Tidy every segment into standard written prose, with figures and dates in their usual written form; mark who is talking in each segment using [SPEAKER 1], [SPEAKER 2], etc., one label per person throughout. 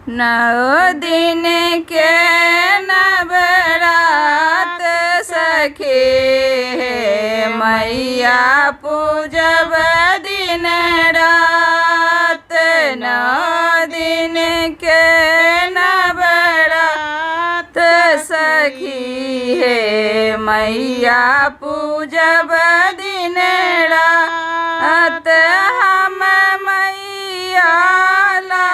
[SPEAKER 1] नौ दिन के नवरात सखी मैया पूजब दिन रात। नौ दिन के नवरात सखी मैया पूजब दिन रात। हम मैया ला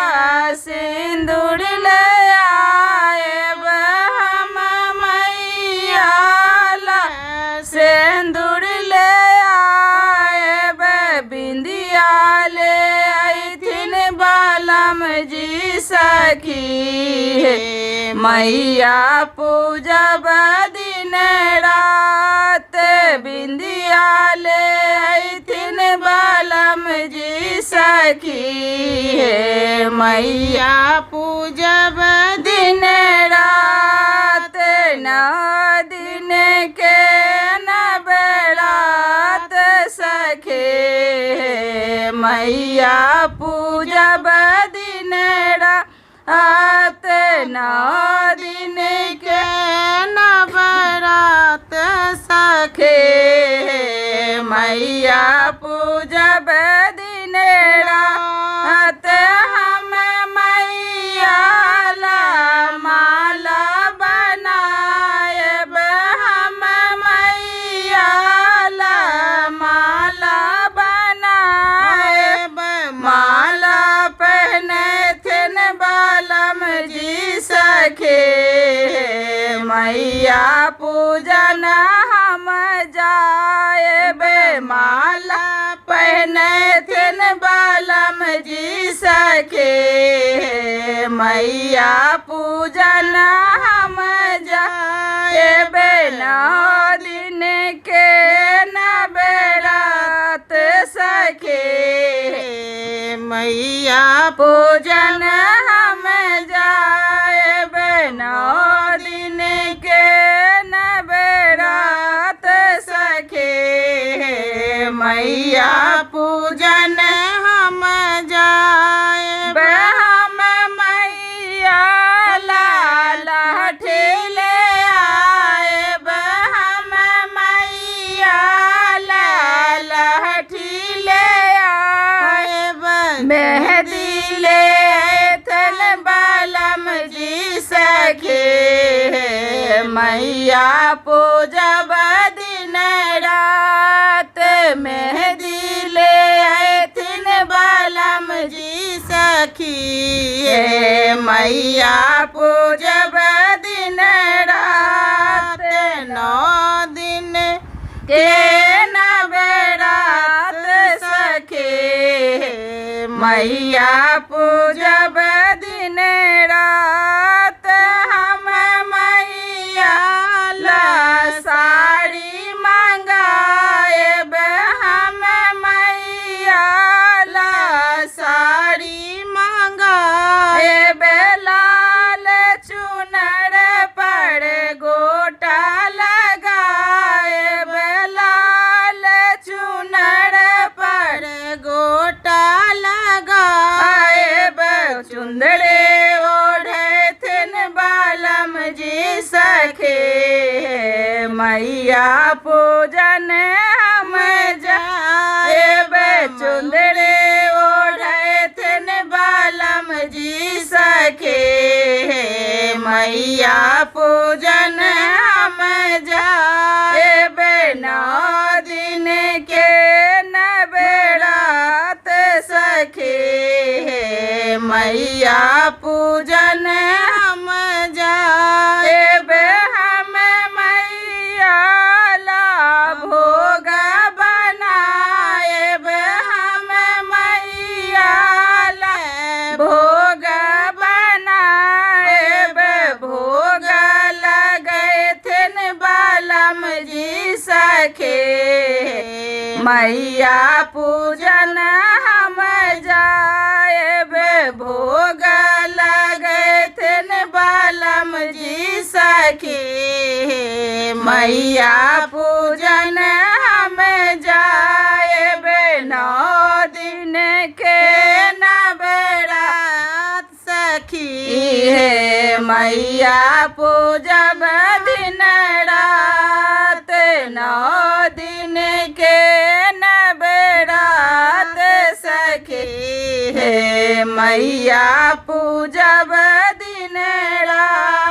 [SPEAKER 1] सिंदूर ले आएब, हम मैया ला सिंदूर ले आएब। बिंदिया ले अइथिन बालम जी सखी मैया पूजब दिन रात। बिंदिया ले अइथिन बालम जी सखी मैया पूजब दिन रात। नौ दिन के नवरात सखी मैया पूजब दिन रात। नौ दिन के नवरात सखी मैया पूजब दिन रात। हम मैया ला माला बनाएब, हम मैया ला माला बनाएब। माला पहनथिन बालम जी सखी मैया पूजन हम जाएब। माला पहनथिन बालम जी सखी मैया पूजन हम जाएब। नौ दिन के नवरात सखी मैया पूजन हम जाएब। नौ दिन के नवरात सखी मैया पूजन हम जाएब। हम मैया ला लाठी ले आएब, हम मैया ला लाठी ले आएब। मेहंदी ले अइथिन बालम जी सखी मैया पूजब दिन रात। मेहंदी ले अइथिन बालम जी सखी मैया पूजब दिन रात। नौ दिन के नवरात सखी मैया पूजब दिन रात। हम मैया ला साड़ी मंगाएब, हम मैया ला साड़ी मंगाएब। लाल चुनर पर गोटा लगाएब, लाल चुनर पर गोटा लगाएब। चुंदड़े ओढ़थिन बालम जी सखी मैया पूजन हम जाएब। चुंदड़े ओढ़थिन बालम जी सखी मैया पूजन हम जाएब। नौ दिन के नवरात सखी मैया पूजन हम जाएब। हम मैया ला भोग बनाएब, हम मैया ला भोग बनाएब। भोग लगैथिन बालम जी सखी मैया पूजन हम जाएब। भोग लगैथिन बालम जी सखी मैया पूजन हम जाएब। नौ दिन के नवरात सखी सखी हे मैया पूजब दिन रात 9 दिन के नवरात सखी हे मैया पूजब दिन रात